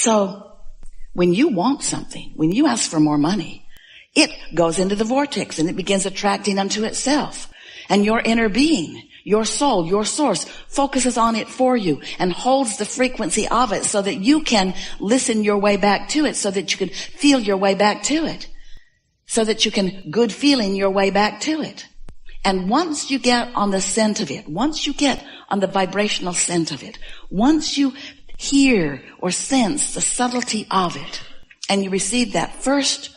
So when you want something, when you ask for more money, it goes into the vortex and it begins attracting unto itself. And your inner being, your soul, your source, focuses on it for you and holds the frequency of it so that you can listen your way back to it, so that you can feel your way back to it, so that you can good feeling your way back to it. And once you get on the scent of it, once you get on the vibrational scent of it, once you hear or sense the subtlety of it, and you receive that first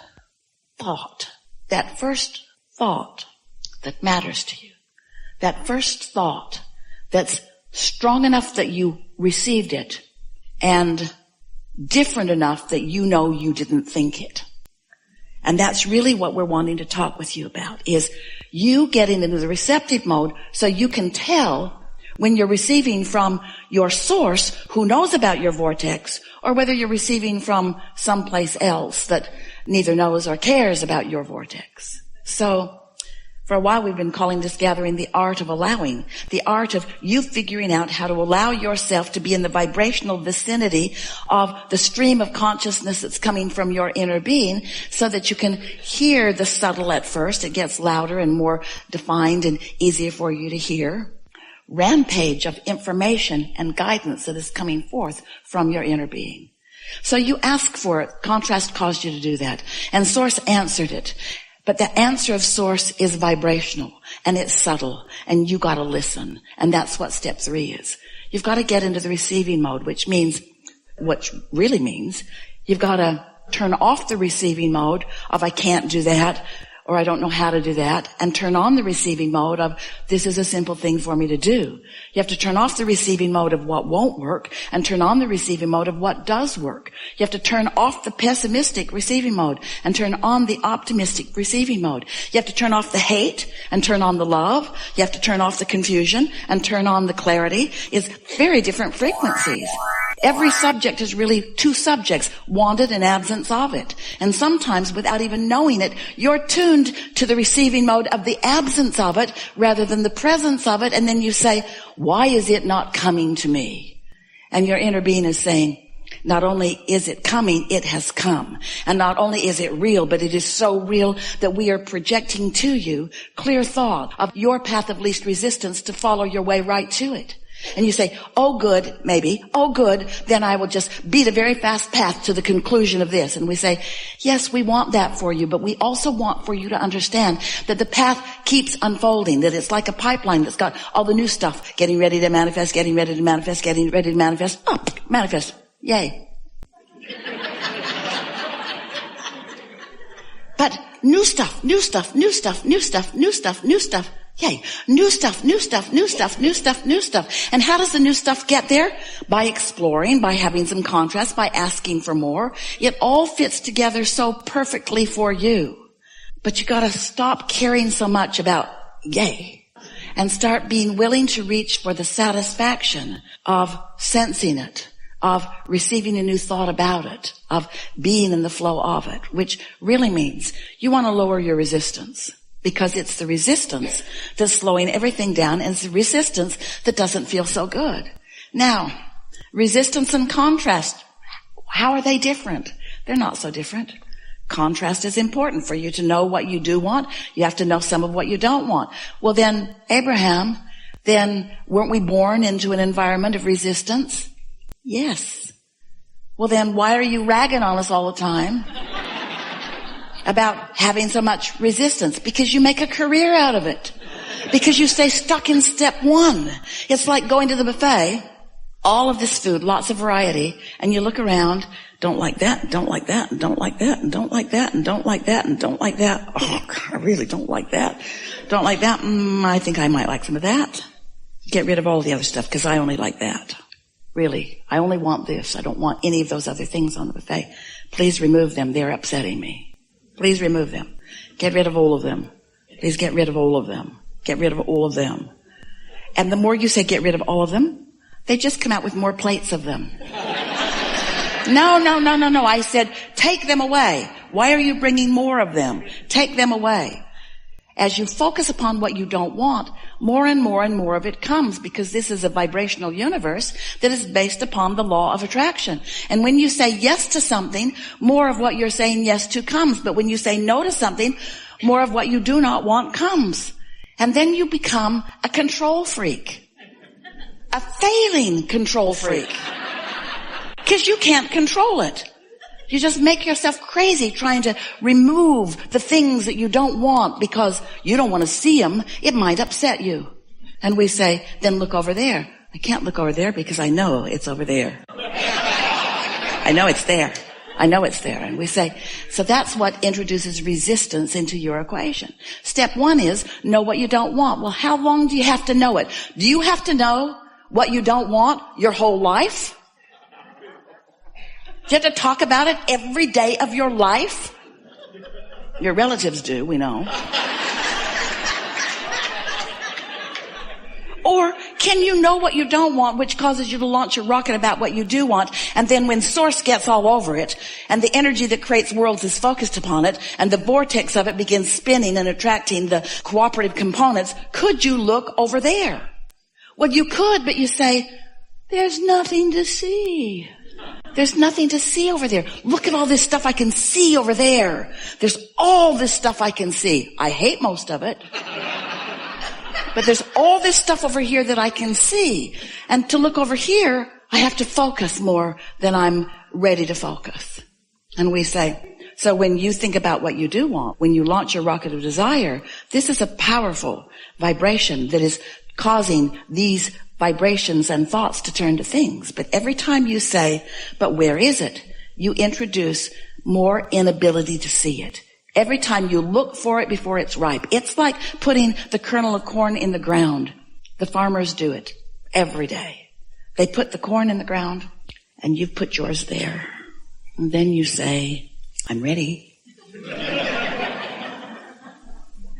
thought that matters to you, that first thought that's strong enough that you received it and different enough that you know you didn't think it. And that's really what we're wanting to talk with you about, is you getting into the receptive mode so you can tell when you're receiving from your source who knows about your vortex, or whether you're receiving from someplace else that neither knows or cares about your vortex. So for a while we've been calling this gathering the art of allowing, the art of you figuring out how to allow yourself to be in the vibrational vicinity of the stream of consciousness that's coming from your inner being, so that you can hear the subtle at first. It gets louder and more defined and easier for you to hear. Rampage of information and guidance that is coming forth from your inner being. So you ask for it. Contrast caused you to do that. And Source answered it. But the answer of Source is vibrational and it's subtle, and you gotta listen. And that's what step 3 is. You've got to get into the receiving mode, which really means you've got to turn off the receiving mode of I can't do that, or I don't know how to do that, and turn on the receiving mode of this is a simple thing for me to do. You have to turn off the receiving mode of what won't work and turn on the receiving mode of what does work. You have to turn off the pessimistic receiving mode and turn on the optimistic receiving mode. You have to turn off the hate and turn on the love. You have to turn off the confusion and turn on the clarity. It's very different frequencies. Every subject is really 2 subjects, wanted and absence of it. And sometimes, without even knowing it, you're tuned to the receiving mode of the absence of it rather than the presence of it. And then you say, why is it not coming to me? And your inner being is saying, not only is it coming, it has come. And not only is it real, but it is so real that we are projecting to you clear thought of your path of least resistance to follow your way right to it. And you say, oh good, maybe, oh good, then I will just beat a very fast path to the conclusion of this. And we say, yes, we want that for you, but we also want for you to understand that the path keeps unfolding, that it's like a pipeline that's got all the new stuff getting ready to manifest, getting ready to manifest, getting ready to manifest. Oh, manifest. Yay. But new stuff. Yay. New stuff. And how does the new stuff get there? By exploring, by having some contrast, by asking for more. It all fits together so perfectly for you. But you gotta stop caring so much about yay and start being willing to reach for the satisfaction of sensing it, of receiving a new thought about it, of being in the flow of it, which really means you want to lower your resistance. Because it's the resistance that's slowing everything down, and it's the resistance that doesn't feel so good. Now, resistance and contrast, how are they different? They're not so different. Contrast is important for you to know what you do want. You have to know some of what you don't want. Well then, Abraham, weren't we born into an environment of resistance? Yes. Well then, why are you ragging on us all the time about having so much resistance? Because you make a career out of it. Because you stay stuck in step 1. It's like going to the buffet, all of this food, lots of variety, and you look around, don't like that, don't like that, and don't like that, and don't like that, and don't like that, and don't like that. Oh, I really don't like that. Don't like that. I think I might like some of that. Get rid of all the other stuff, because I only like that. Really, I only want this. I don't want any of those other things on the buffet. Please remove them. They're upsetting me. Please remove them. Get rid of all of them. Please get rid of all of them. Get rid of all of them. And the more you say get rid of all of them, they just come out with more plates of them. No. I said, take them away. Why are you bringing more of them? Take them away. As you focus upon what you don't want, more and more and more of it comes, because this is a vibrational universe that is based upon the law of attraction. And when you say yes to something, more of what you're saying yes to comes. But when you say no to something, more of what you do not want comes. And then you become a control freak. A failing control freak. Because you can't control it. You just make yourself crazy trying to remove the things that you don't want because you don't want to see them. It might upset you. And we say, then look over there. I can't look over there because I know it's over there. I know it's there. I know it's there. And we say, so that's what introduces resistance into your equation. Step one is know what you don't want. Well, how long do you have to know it? Do you have to know what you don't want your whole life? Do you have to talk about it every day of your life? Your relatives do, we know. Or can you know what you don't want, which causes you to launch a rocket about what you do want, and then when source gets all over it, and the energy that creates worlds is focused upon it, and the vortex of it begins spinning and attracting the cooperative components, could you look over there? Well, you could, but you say, there's nothing to see. There's nothing to see over there. Look at all this stuff I can see over there. There's all this stuff I can see. I hate most of it. But there's all this stuff over here that I can see. And to look over here, I have to focus more than I'm ready to focus. And we say, so when you think about what you do want, when you launch your rocket of desire, this is a powerful vibration that is causing these vibrations and thoughts to turn to things. But every time you say, but where is it? You introduce more inability to see it. Every time you look for it before it's ripe. It's like putting the kernel of corn in the ground. The farmers do it every day. They put the corn in the ground and you've put yours there. And then you say, I'm ready.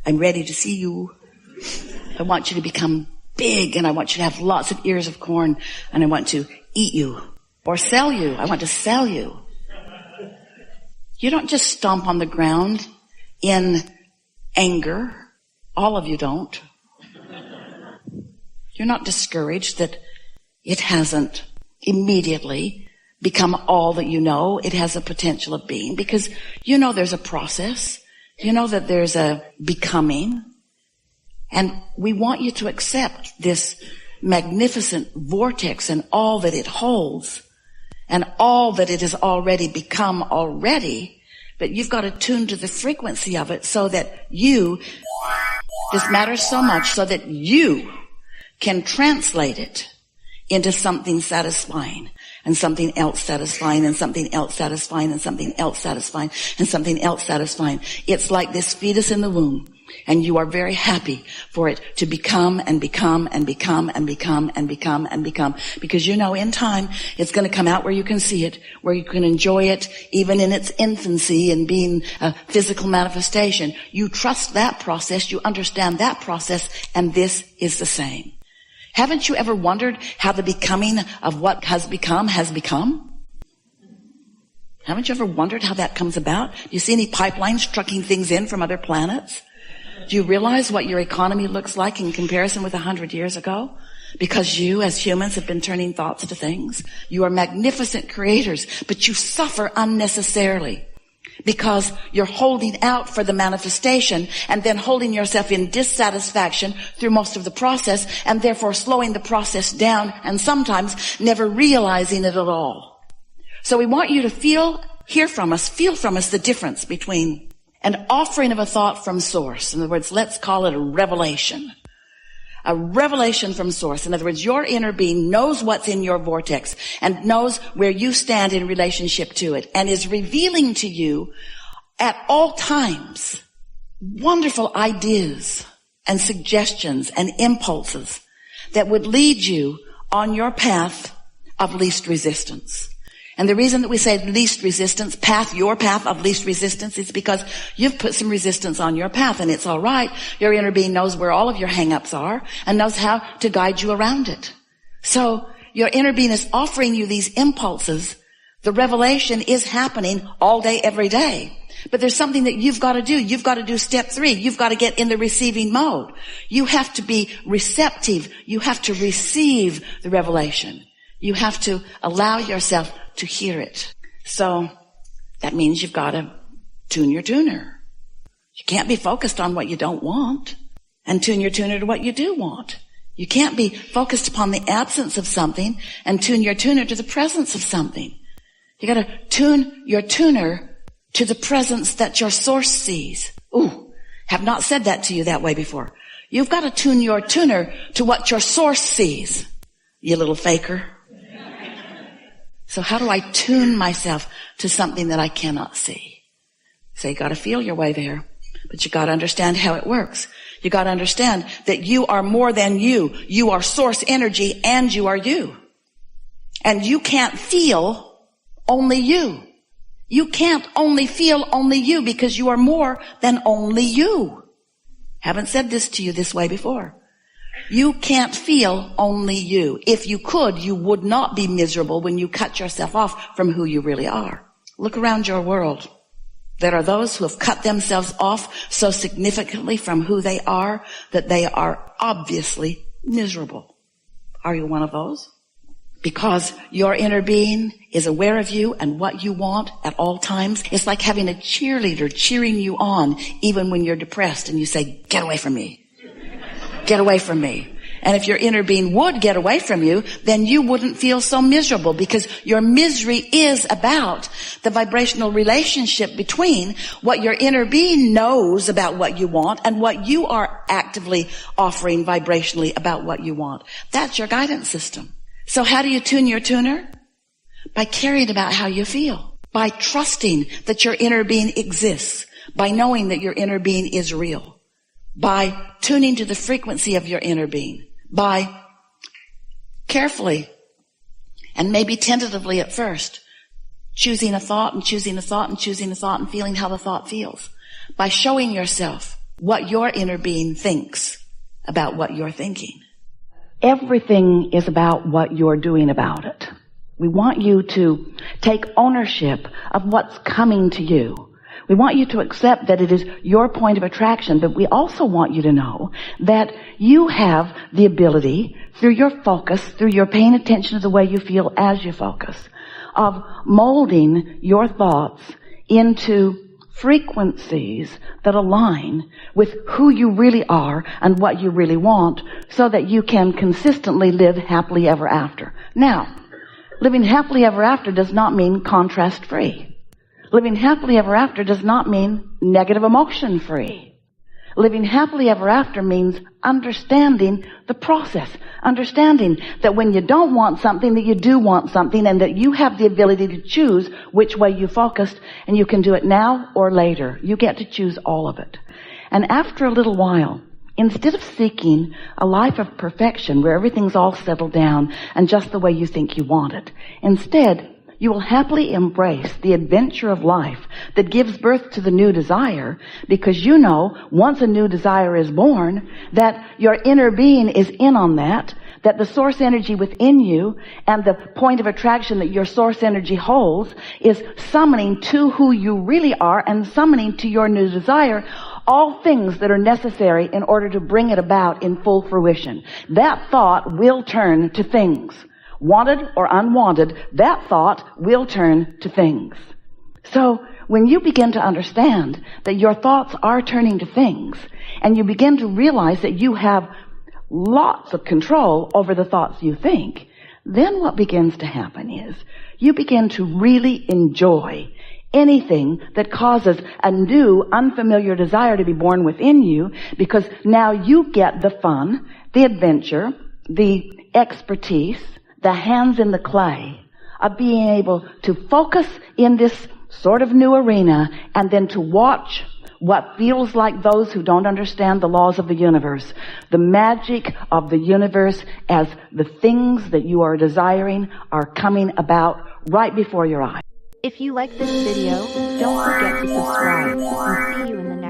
I'm ready to see you. I want you to become big, and I want you to have lots of ears of corn, and I want to eat you or sell you. I want to sell you. You don't just stomp on the ground in anger. All of you don't. You're not discouraged that it hasn't immediately become all that you know it has a potential of being, because you know there's a process. You know that there's a becoming. And we want you to accept this magnificent vortex and all that it holds and all that it has already become already. But you've got to tune to the frequency of it so that this matters so much so that you can translate it into something satisfying and something else satisfying and something else satisfying and something else satisfying and something else satisfying. It's like this fetus in the womb. And you are very happy for it to become and become and become and become and become and become. Because you know in time it's going to come out where you can see it, where you can enjoy it, even in its infancy and being a physical manifestation. You trust that process, you understand that process, and this is the same. Haven't you ever wondered how the becoming of what has become has become? Haven't you ever wondered how that comes about? Do you see any pipelines trucking things in from other planets? Do you realize what your economy looks like in comparison with 100 years ago? Because you, as humans, have been turning thoughts to things. You are magnificent creators, but you suffer unnecessarily because you're holding out for the manifestation and then holding yourself in dissatisfaction through most of the process, and therefore slowing the process down and sometimes never realizing it at all. So we want you to feel from us the difference between an offering of a thought from source. In other words, let's call it a revelation. A revelation from source. In other words, your inner being knows what's in your vortex and knows where you stand in relationship to it and is revealing to you at all times wonderful ideas and suggestions and impulses that would lead you on your path of least resistance. And the reason that we say least resistance, your path of least resistance, is because you've put some resistance on your path, and it's all right. Your inner being knows where all of your hang-ups are and knows how to guide you around it. So your inner being is offering you these impulses. The revelation is happening all day, every day. But there's something that you've got to do. You've got to do step 3. You've got to get in the receiving mode. You have to be receptive. You have to receive the revelation. You have to allow yourself to hear it. So that means you've got to tune your tuner. You can't be focused on what you don't want and tune your tuner to what you do want. You can't be focused upon the absence of something and tune your tuner to the presence of something. You got to tune your tuner to the presence that your source sees. Ooh, have not said that to you that way before. You've got to tune your tuner to what your source sees, you little faker. So how do I tune myself to something that I cannot see? So you got to feel your way there, but you got to understand how it works. You got to understand that you are more than you. You are source energy and you are you. And you can't feel only you. You can't only feel only you because you are more than only you. Haven't said this to you this way before. You can't feel only you. If you could, you would not be miserable when you cut yourself off from who you really are. Look around your world. There are those who have cut themselves off so significantly from who they are that they are obviously miserable. Are you one of those? Because your inner being is aware of you and what you want at all times. It's like having a cheerleader cheering you on even when you're depressed and you say, get away from me. Get away from me. And if your inner being would get away from you, then you wouldn't feel so miserable because your misery is about the vibrational relationship between what your inner being knows about what you want and what you are actively offering vibrationally about what you want. That's your guidance system. So how do you tune your tuner? By caring about how you feel. By trusting that your inner being exists. By knowing that your inner being is real. By tuning to the frequency of your inner being. By carefully and maybe tentatively at first choosing a thought and choosing a thought and choosing a thought and feeling how the thought feels. By showing yourself what your inner being thinks about what you're thinking. Everything is about what you're doing about it. We want you to take ownership of what's coming to you. We want you to accept that it is your point of attraction, but we also want you to know that you have the ability, through your focus, through your paying attention to the way you feel as you focus, of molding your thoughts into frequencies that align with who you really are and what you really want so that you can consistently live happily ever after. Now, living happily ever after does not mean contrast-free. Living happily ever after does not mean negative emotion-free. Living happily ever after means understanding the process. Understanding that when you don't want something, that you do want something, and that you have the ability to choose which way you focused, and you can do it now or later. You get to choose all of it. And after a little while, instead of seeking a life of perfection where everything's all settled down and just the way you think you want it, instead, you will happily embrace the adventure of life that gives birth to the new desire, because you know once a new desire is born that your inner being is in on that the source energy within you and the point of attraction that your source energy holds is summoning to who you really are and summoning to your new desire all things that are necessary in order to bring it about in full fruition. That thought will turn to things. Wanted or unwanted, that thought will turn to things. So when you begin to understand that your thoughts are turning to things, and you begin to realize that you have lots of control over the thoughts you think, then what begins to happen is you begin to really enjoy anything that causes a new, unfamiliar desire to be born within you, because now you get the fun, the adventure, the expertise, the hands in the clay of being able to focus in this sort of new arena and then to watch what feels like those who don't understand the laws of the universe, the magic of the universe as the things that you are desiring are coming about right before your eyes. If you like this video, don't forget to subscribe and see you in the next